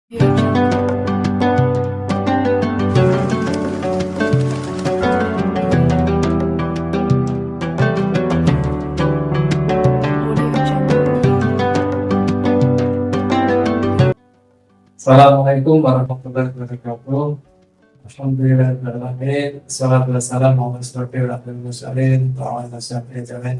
Assalamualaikum warahmatullahi wabarakatuh. Alhamdulillahirrahmanirrahim. Assalatu wassalamu ala asyrofil mursalin wa ala sahbihi ajmain.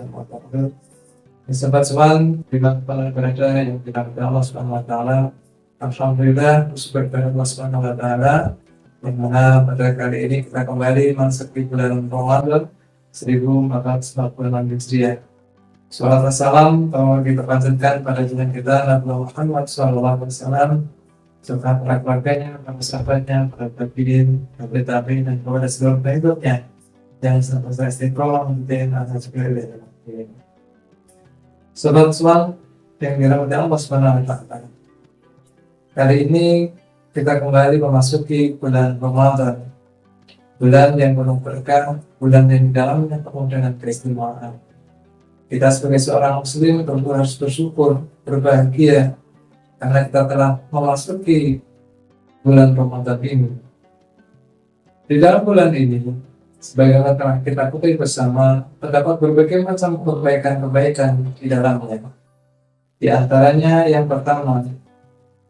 Sahabat semua, di mana berada yang dirahmati Allah Subhanahu wa taala. Alhamdulillah, bersyukur kepada Allah Subhanahu wa taala yang mana pada kali ini kita kembali memasuki bulan Ramadan 1446 Hijriah. Salawat dan salam telah kita panjatkan pada junjungan kita Nabi Muhammad SAW serta para keluarganya, para sahabatnya, para tabiin, tabiin, dan kepada seluruh pengikutnya yang senantiasa istiqomah mengikuti atas sekalian. Sobat semua yang dirahmati Allah Subhanahu wa taala. Kali ini kita kembali memasuki bulan Ramadan, bulan yang penuh berkah, bulan yang di dalamnya penuh dengan keistimewaan. Kita sebagai seorang muslim tentu harus bersyukur, berbahagia karena kita telah memasuki bulan Ramadan ini. Di dalam bulan ini, sebagaimana telah kita ketahui bersama, terdapat berbagai macam kebaikan-kebaikan di dalamnya. Di antaranya yang pertama,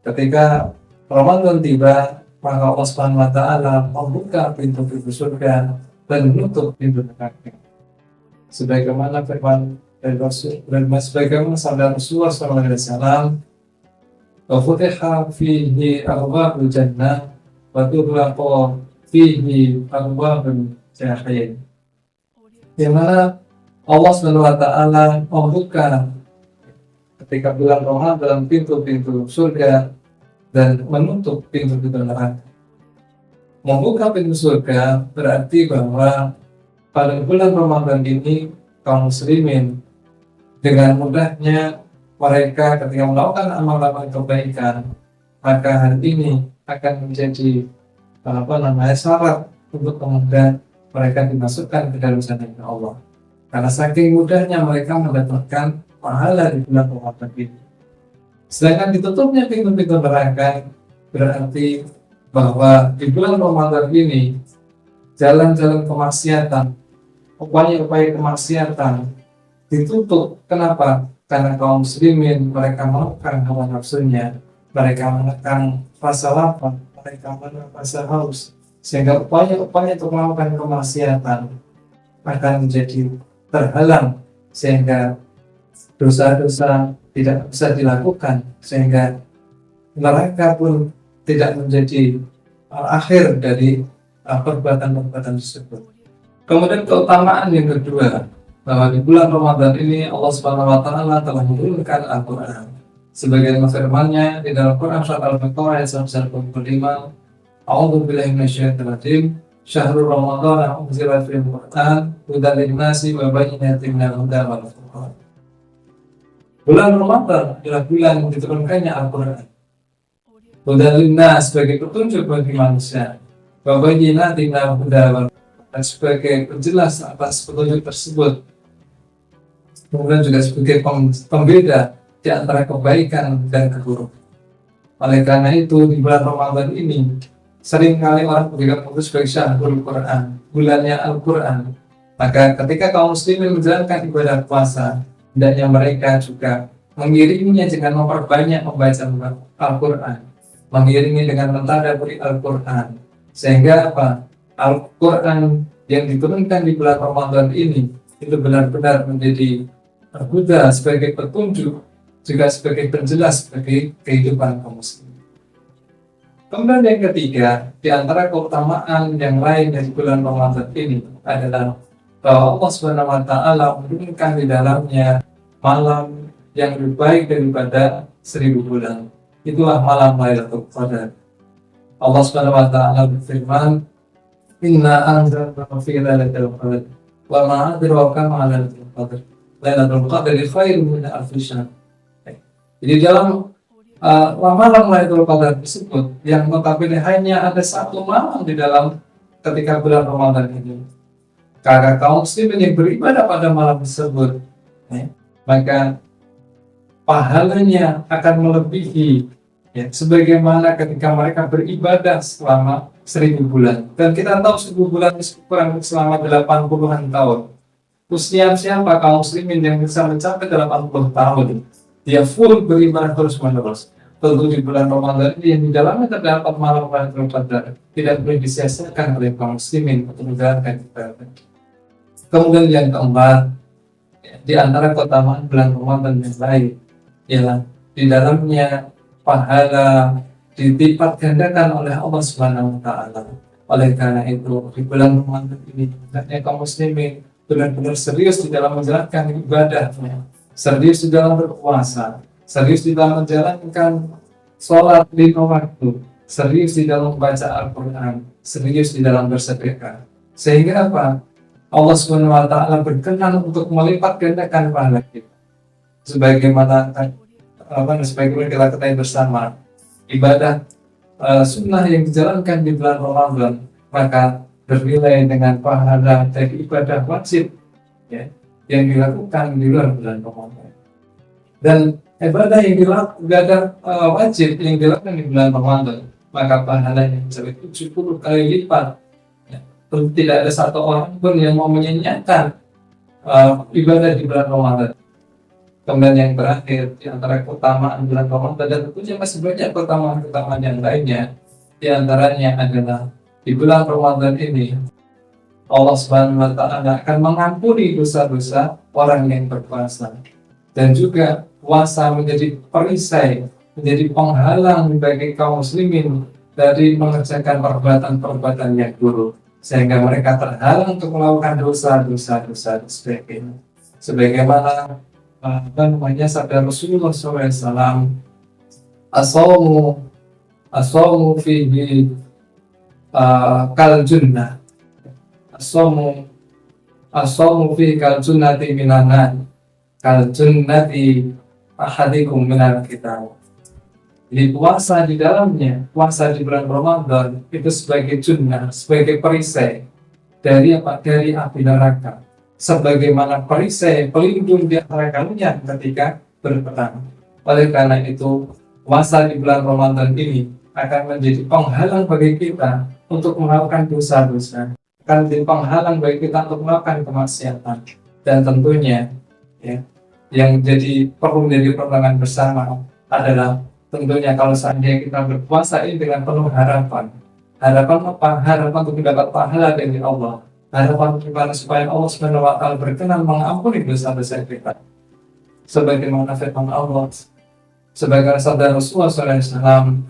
ketika Ramadan tiba, maka Allah Subhanahu wa taala membuka pintu-pintu surga dan menutup pintu neraka. Sebagaimana firman dari Rasul dan sebagaimana sabda Rasulullah SAW, wa futiha fihi abwabul jannah wa tughlaqa fihi abwabul jahim. Di mana Allah Subhanahu wa taala membuka ketika bulan Ramadan dalam pintu-pintu surga dan menutup pintu-pintu neraka. Membuka pintu surga berarti bahwa pada bulan Ramadan ini kaum muslimin dengan mudahnya mereka ketika melakukan amal-amal kebaikan, maka hal ini akan menjadi syarat untuk kemudian mereka dimasukkan ke dalam surga Allah. Karena saking mudahnya mereka mendapatkan pahala di bulan Ramadan ini. Sedangkan ditutupnya pintu-pintu neraka berarti bahwa di bulan Ramadan ini jalan-jalan kemaksiatan, upaya-upaya kemaksiatan ditutup. Kenapa? Karena kaum muslimin mereka melakukan hawa nafsunya, mereka menekan rasa lapar, mereka menekan rasa haus, sehingga upaya-upaya untuk melakukan kemaksiatan akan menjadi terhalang, sehingga dosa-dosa tidak bisa dilakukan, sehingga neraka pun tidak menjadi akhir dari perbuatan-perbuatan tersebut. Kemudian keutamaan yang kedua, bahwa di bulan Ramadan ini Allah Subhanahu wa taala telah menurunkan Al-Qur'an. Sebagaimana firman-Nya di dalam Quran surat Al-Baqarah ayat 145, A'udzu billahi minasyaitonir rajim, Syahrul Ramadan unzila fihi Al-Qur'an hudan lin-nasi wa bayyinatin minal huda wal furqan. Bulan Ramadan adalah bulan yang diturunkannya Al-Qur'an. Hudan lin-nas sebagai petunjuk bagi manusia, wa bayyinatin minal huda wal furqan sebagai penjelas atas petunjuk tersebut. Kemudian juga sebagai pembeda di antara kebaikan dan keburukan. Oleh karena itu, di bulan Ramadan ini seringkali orang memberikan fokus sebagai syahrul Quran, bulannya Al-Quran. Maka ketika kaum muslimin menjalankan ibadah puasa, hendaknya mereka juga mengiringinya dengan memperbanyak membaca Al-Quran, mengiringi dengan mentadabburi Al-Quran, sehingga Al-Quran yang diturunkan di bulan Ramadan ini itu benar-benar menjadi Al-Huda sebagai petunjuk, juga sebagai penjelas bagi kehidupan kaum muslimin. Kemudian yang ketiga, di antara keutamaan yang lain dari bulan Ramadan ini adalah bahwa Allah Subhanahu wa taala menurunkan di dalamnya malam yang lebih baik daripada 1000 bulan. Itulah malam Lailatul Qadar. Allah Subhanahu wa taala berfirman, "Inna anzalnahu fi lailatul qadar wa ma adraka ma lailatul qadar. Lailatul Qadri khairun min alfi syahr." Jadi dalam malam Lailatul Qadar tersebut yang notabene hanya ada satu malam di dalam ketika bulan Ramadan ini, karena kaum muslimin yang beribadah pada malam tersebut, maka pahalanya akan melebihi ya, sebagaimana ketika mereka beribadah selama 1000 bulan. Dan kita tahu 1000 bulan itu kurang selama 80-an tahun. Usia siapa kaum muslimin yang bisa mencapai 80 tahun? Dia full beribadah terus-menerus. Tentu di bulan Ramadan ini yang di dalamnya terdapat malam Lailatul Qadar tidak boleh disia-siakan oleh kaum muslimin untuk menjalankan ibadah. Kemudian yang keempat, di antara keutamaan bulan Ramadan yang lain ialah di dalamnya pahala dilipat gandakan oleh Allah Subhanahu wa taala. Oleh karena itu, di bulan Ramadan ini hendaknya kaum muslimin benar-benar serius di dalam menjalankan ibadahnya, serius di dalam berpuasa, serius di dalam menjalankan sholat 5 waktu, serius di dalam membaca Al-Quran, serius di dalam bersedekah. Sehingga apa? Allah Subhanahu wa taala berkenan untuk melipat gandakan pahala kita. Sebagaimana kita ketahui bersama, ibadah sunnah yang dijalankan di bulan Ramadan maka bernilai dengan pahala dari ibadah wajib, ya, yang dilakukan di luar bulan Ramadan. Dan ibadah yang dilakukan wajib yang dilakukan di bulan Ramadan maka pahalanya mencapai 70 kali lipat. Tidak ada satu orang pun yang mau menyanyiakan ibadah di bulan Ramadan. Kemudian yang terakhir, di antara keutamaan bulan Ramadan, dan tentunya masih banyak keutamaan yang lainnya, di antaranya adalah di bulan Ramadan ini Allah Subhanahu wa taala akan mengampuni dosa-dosa orang yang berpuasa. Dan juga puasa menjadi perisai, menjadi penghalang bagi kaum muslimin dari mengerjakan perbuatan-perbuatan yang buruk, sehingga mereka terhalang untuk melakukan dosa-dosa sebagainya. Sebagaimana sabda Rasulullah SAW, as-sawmu fihi kal junnah, as-sawmu fihi kal junnati minan nar, kal junnati ahadikum minal kitab. Jadi puasa di dalamnya, puasa di bulan Ramadan itu sebagai junnah, sebagai perisai dari apa? Dari api neraka. Sebagaimana perisai pelindung di antara kalian ketika berperang. Oleh karena itu, puasa di bulan Ramadan ini akan menjadi penghalang bagi kita untuk melakukan dosa-dosa, akan menjadi penghalang bagi kita untuk melakukan kemaksiatan. Dan tentunya, ya, yang jadi perlu menjadi pertimbangan bersama adalah tentunya kalau seandainya kita berpuasa ini dengan penuh harapan. Harapan apa? Harapan untuk mendapat pahala dari Allah. Harapan bagaimana supaya Allah Subhanahu wa taala berkenan mengampuni dosa-dosa kita. Sebagaimana firman Allah, sebagai sabda Rasulullah SAW,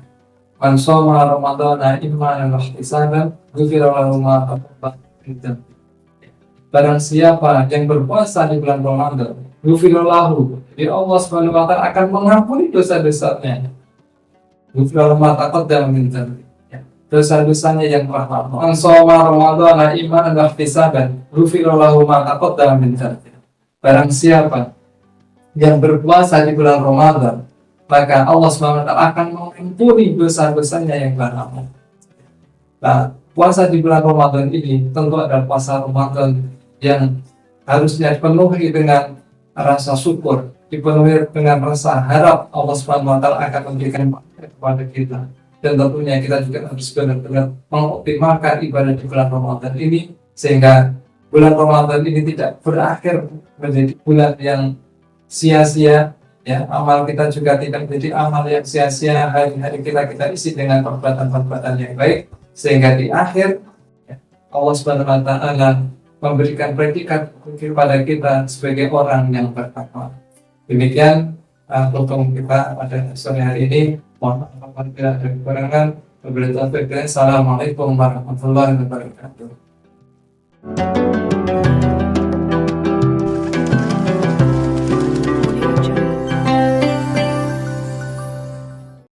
"Man shoma Ramadhana imanan wa ihtisaban, ghufira lahu ma taqaddama min dhanbi." Barang siapa yang berpuasa di bulan Ramadan, ghufira lahu, Allah Subhanahu wa taala akan mengampuni dosa-dosanya. Ghufira lahu ma taqaddama min dhanbi. Dosa-dosanya yang telah lalu. Man shoma Ramadhana imanan wa ihtisaban, ghufira lahu ma taqaddama min dhanbi. Barang siapa yang berpuasa di bulan Ramadan, maka Allah SWT akan mengampuni dosa-dosanya yang telah lalu. Nah, puasa di bulan Ramadan ini tentu adalah puasa Ramadan yang harusnya dipenuhi dengan rasa syukur, dipenuhi dengan rasa harap Allah SWT akan memberikan kepada kita. Dan tentunya kita juga harus benar-benar mengoptimalkan ibadah di bulan Ramadan ini, sehingga bulan Ramadan ini tidak berakhir menjadi bulan yang sia-sia, ya. Amal kita juga tidak menjadi amal yang sia-sia. Hari-hari kita isi dengan perbuatan-perbuatan yang baik, sehingga di akhir, ya, Allah Subhanahu wa taala memberikan predikat kepada kita sebagai orang yang bertakwa. Demikian tutup kita pada sore hari ini. Mohon maaf apabila ada kekurangan. Wabillahi taufiq. Assalamualaikum warahmatullahi wabarakatuh.